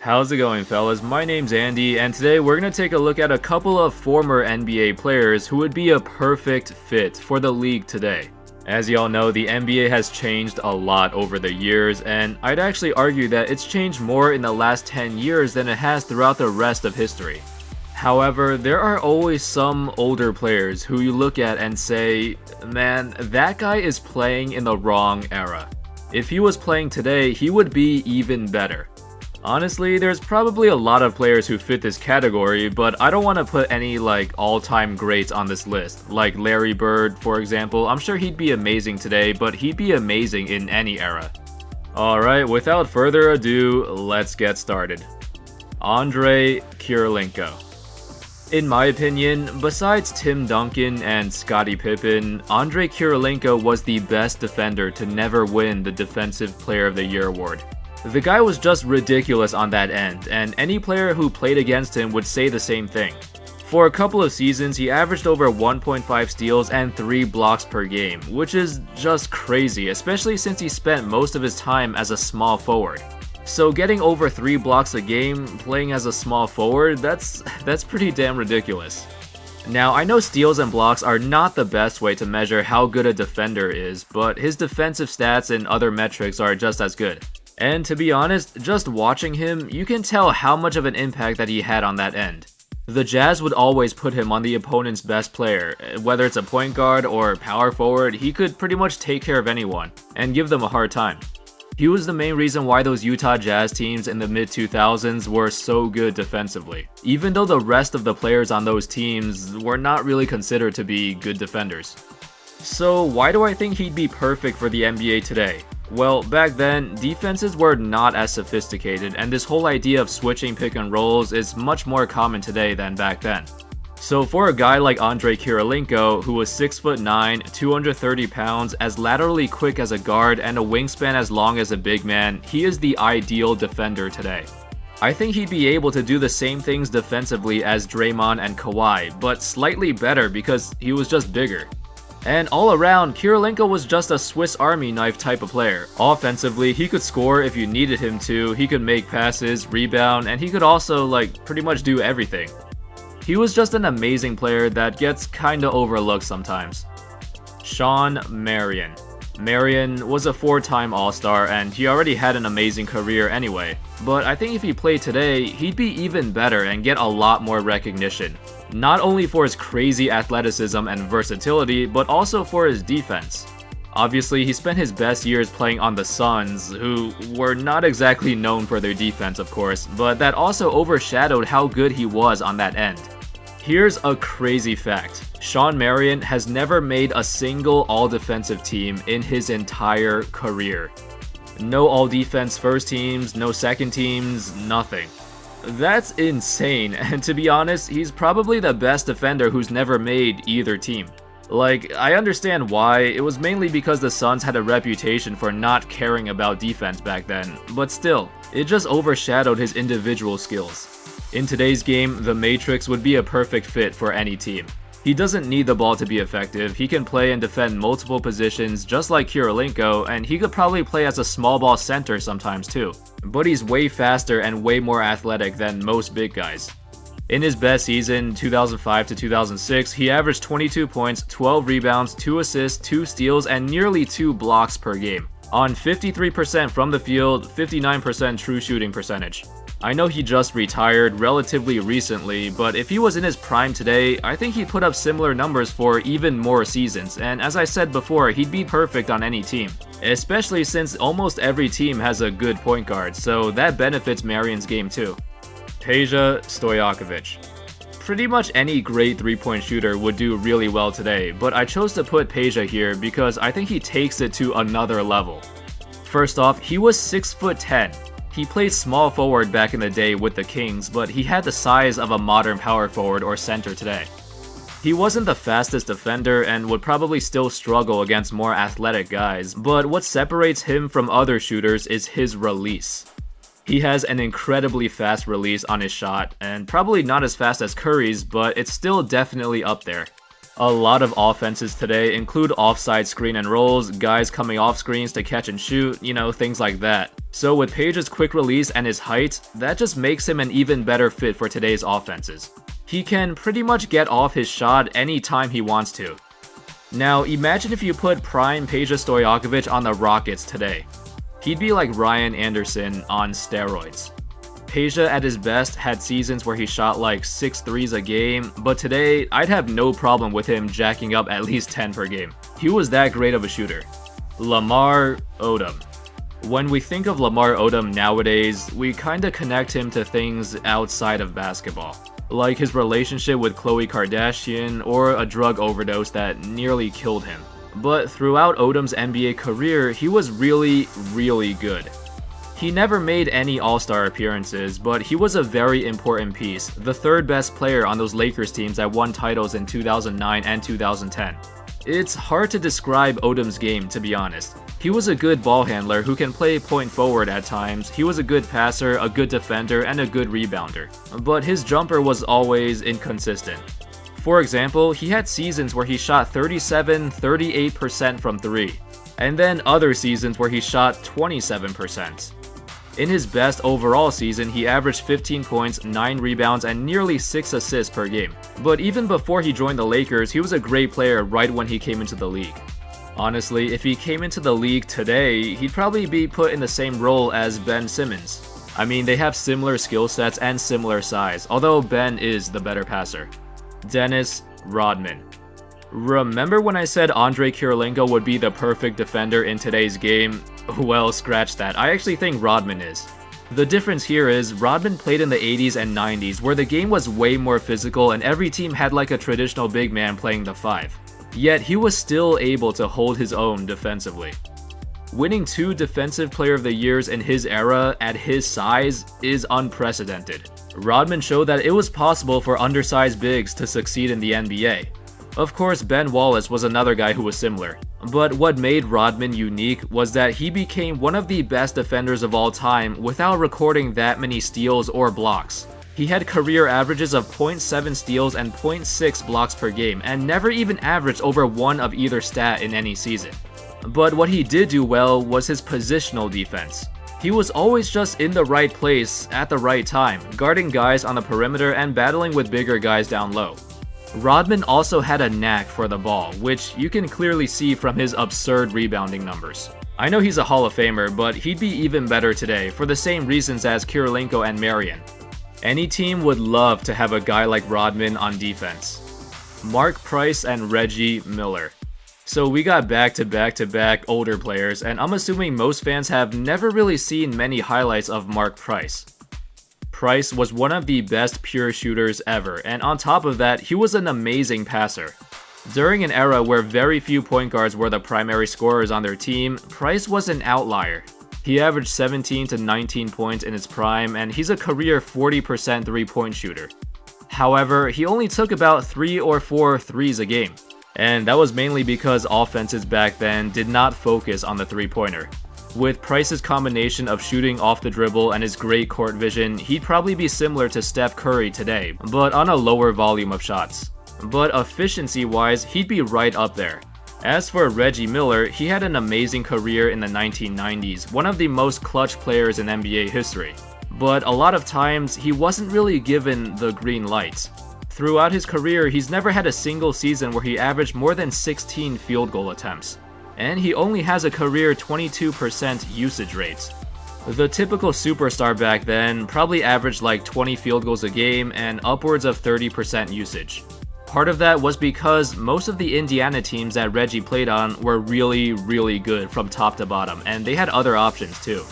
How's it going, fellas? My name's Andy, and today we're going to take a look at a couple of former NBA players who would be a perfect fit for the league today. As y'all know, the NBA has changed a lot over the years, and I'd actually argue that it's changed more in the last 10 years than it has throughout the rest of history. However, there are always some older players who you look at and say, man, that guy is playing in the wrong era. If he was playing today, he would be even better. Honestly, there's probably a lot of players who fit this category, but I don't want to put any all-time greats on this list. Like Larry Bird, for example. I'm sure he'd be amazing today, but he'd be amazing in any era. Alright, without further ado, let's get started. Andrei Kirilenko. In my opinion, besides Tim Duncan and Scottie Pippen, Andrei Kirilenko was the best defender to never win the Defensive Player of the Year award. The guy was just ridiculous on that end, and any player who played against him would say the same thing. For a couple of seasons, he averaged over 1.5 steals and 3 blocks per game, which is just crazy, especially since he spent most of his time as a small forward. So getting over 3 blocks a game, playing as a small forward, that's pretty damn ridiculous. Now, I know steals and blocks are not the best way to measure how good a defender is, but his defensive stats and other metrics are just as good. And to be honest, just watching him, you can tell how much of an impact that he had on that end. The Jazz would always put him on the opponent's best player. Whether it's a point guard or power forward, he could pretty much take care of anyone and give them a hard time. He was the main reason why those Utah Jazz teams in the mid-2000s were so good defensively, even though the rest of the players on those teams were not really considered to be good defenders. So why do I think he'd be perfect for the NBA today? Well, back then, defenses were not as sophisticated, and this whole idea of switching pick and rolls is much more common today than back then. So for a guy like Andrei Kirilenko, who was 6'9", 230 pounds, as laterally quick as a guard, and a wingspan as long as a big man, he is the ideal defender today. I think he'd be able to do the same things defensively as Draymond and Kawhi, but slightly better because he was just bigger. And all around, Kirilenko was just a Swiss Army knife type of player. Offensively, he could score if you needed him to, he could make passes, rebound, and he could also pretty much do everything. He was just an amazing player that gets kinda overlooked sometimes. Shawn Marion. Marion was a 4-time All-Star and he already had an amazing career anyway, but I think if he played today, he'd be even better and get a lot more recognition. Not only for his crazy athleticism and versatility, but also for his defense. Obviously, he spent his best years playing on the Suns, who were not exactly known for their defense, of course, but that also overshadowed how good he was on that end. Here's a crazy fact. Shawn Marion has never made a single all-defensive team in his entire career. No all-defense first teams, no second teams, nothing. That's insane, and to be honest, he's probably the best defender who's never made either team. I understand why. It was mainly because the Suns had a reputation for not caring about defense back then, but still, it just overshadowed his individual skills. In today's game, the Matrix would be a perfect fit for any team. He doesn't need the ball to be effective, he can play and defend multiple positions just like Kirilenko, and he could probably play as a small ball center sometimes too. But he's way faster and way more athletic than most big guys. In his best season, 2005 to 2006, he averaged 22 points, 12 rebounds, 2 assists, 2 steals, and nearly 2 blocks per game. On 53% from the field, 59% true shooting percentage. I know he just retired relatively recently, but if he was in his prime today, I think he'd put up similar numbers for even more seasons, and as I said before, he'd be perfect on any team. Especially since almost every team has a good point guard, so that benefits Marion's game too. Peja Stojakovic. Pretty much any great 3-point shooter would do really well today, but I chose to put Peja here because I think he takes it to another level. First off, he was 6'10". He played small forward back in the day with the Kings, but he had the size of a modern power forward or center today. He wasn't the fastest defender and would probably still struggle against more athletic guys, but what separates him from other shooters is his release. He has an incredibly fast release on his shot, and probably not as fast as Curry's, but it's still definitely up there. A lot of offenses today include offside screen and rolls, guys coming off screens to catch and shoot, things like that. So with Peja's quick release and his height, that just makes him an even better fit for today's offenses. He can pretty much get off his shot anytime he wants to. Now imagine if you put prime Peja Stojakovic on the Rockets today. He'd be like Ryan Anderson on steroids. Peja at his best had seasons where he shot like 6 threes a game, but today I'd have no problem with him jacking up at least 10 per game. He was that great of a shooter. Lamar Odom. When we think of Lamar Odom nowadays, we kinda connect him to things outside of basketball, like his relationship with Khloe Kardashian or a drug overdose that nearly killed him. But throughout Odom's NBA career, he was really, really good. He never made any All-Star appearances, but he was a very important piece, the third best player on those Lakers teams that won titles in 2009 and 2010. It's hard to describe Odom's game, to be honest. He was a good ball handler who can play point forward at times, he was a good passer, a good defender, and a good rebounder. But his jumper was always inconsistent. For example, he had seasons where he shot 37-38% from 3, and then other seasons where he shot 27%. In his best overall season, he averaged 15 points, 9 rebounds, and nearly 6 assists per game. But even before he joined the Lakers, he was a great player right when he came into the league. Honestly, if he came into the league today, he'd probably be put in the same role as Ben Simmons. I mean, they have similar skill sets and similar size, although Ben is the better passer. Dennis Rodman. Remember when I said Andrei Kirilenko would be the perfect defender in today's game? Well, scratch that. I actually think Rodman is. The difference here is Rodman played in the 80s and 90s where the game was way more physical and every team had like a traditional big man playing the 5. Yet he was still able to hold his own defensively. Winning 2 Defensive Player of the Years in his era at his size is unprecedented. Rodman showed that it was possible for undersized bigs to succeed in the NBA. Of course, Ben Wallace was another guy who was similar. But what made Rodman unique was that he became one of the best defenders of all time without recording that many steals or blocks. He had career averages of 0.7 steals and 0.6 blocks per game, and never even averaged over 1 of either stat in any season. But what he did do well was his positional defense. He was always just in the right place at the right time, guarding guys on the perimeter and battling with bigger guys down low. Rodman also had a knack for the ball, which you can clearly see from his absurd rebounding numbers. I know he's a Hall of Famer, but he'd be even better today for the same reasons as Kirilenko and Marion. Any team would love to have a guy like Rodman on defense. Mark Price and Reggie Miller. So we got back-to-back older players, and I'm assuming most fans have never really seen many highlights of Mark Price. Price was one of the best pure shooters ever, and on top of that, he was an amazing passer. During an era where very few point guards were the primary scorers on their team, Price was an outlier. He averaged 17 to 19 points in his prime, and he's a career 40% three-point shooter. However, he only took about 3 or 4 threes a game, and that was mainly because offenses back then did not focus on the three-pointer. With Price's combination of shooting off the dribble and his great court vision, he'd probably be similar to Steph Curry today, but on a lower volume of shots. But efficiency-wise, he'd be right up there. As for Reggie Miller, he had an amazing career in the 1990s, one of the most clutch players in NBA history. But a lot of times, he wasn't really given the green light. Throughout his career, he's never had a single season where he averaged more than 16 field goal attempts. And he only has a career 22% usage rate. The typical superstar back then probably averaged like 20 field goals a game and upwards of 30% usage. Part of that was because most of the Indiana teams that Reggie played on were really good from top to bottom, and they had other options too.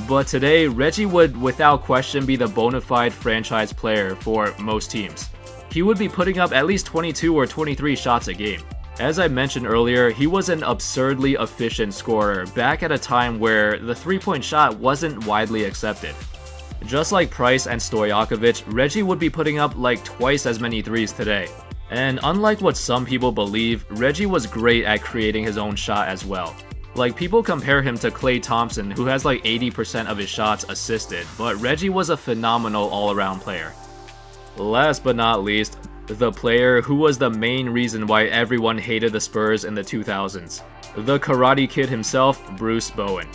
But today, Reggie would without question be the bona fide franchise player for most teams. He would be putting up at least 22 or 23 shots a game. As I mentioned earlier, he was an absurdly efficient scorer back at a time where the three-point shot wasn't widely accepted. Just like Price and Stojakovic, Reggie would be putting up like twice as many threes today. And unlike what some people believe, Reggie was great at creating his own shot as well. Like, people compare him to Klay Thompson, who has like 80% of his shots assisted, but Reggie was a phenomenal all-around player. Last but not least, The player who was the main reason why everyone hated the Spurs in the 2000s. The Karate Kid himself, Bruce Bowen.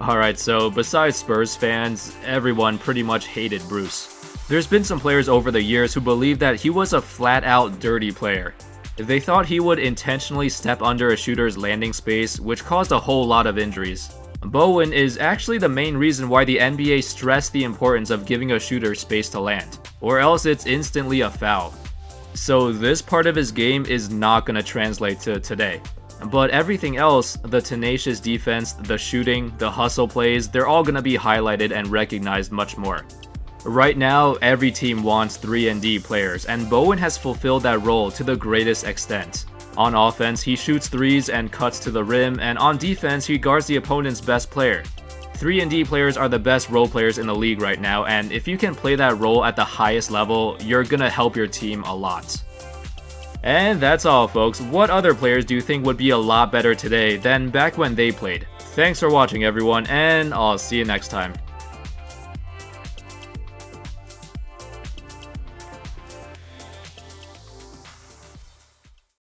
Alright, so besides Spurs fans, everyone pretty much hated Bruce. There's been some players over the years who believed that he was a flat-out dirty player. They thought he would intentionally step under a shooter's landing space, which caused a whole lot of injuries. Bowen is actually the main reason why the NBA stressed the importance of giving a shooter space to land, or else it's instantly a foul. So this part of his game is not going to translate to today. But everything else, the tenacious defense, the shooting, the hustle plays, they're all going to be highlighted and recognized much more. Right now, every team wants 3-and-D players, and Bowen has fulfilled that role to the greatest extent. On offense, he shoots threes and cuts to the rim, and on defense, he guards the opponent's best player. 3-and-D players are the best role players in the league right now, and if you can play that role at the highest level, you're gonna help your team a lot. And that's all, folks. What other players do you think would be a lot better today than back when they played? Thanks for watching, everyone, and I'll see you next time.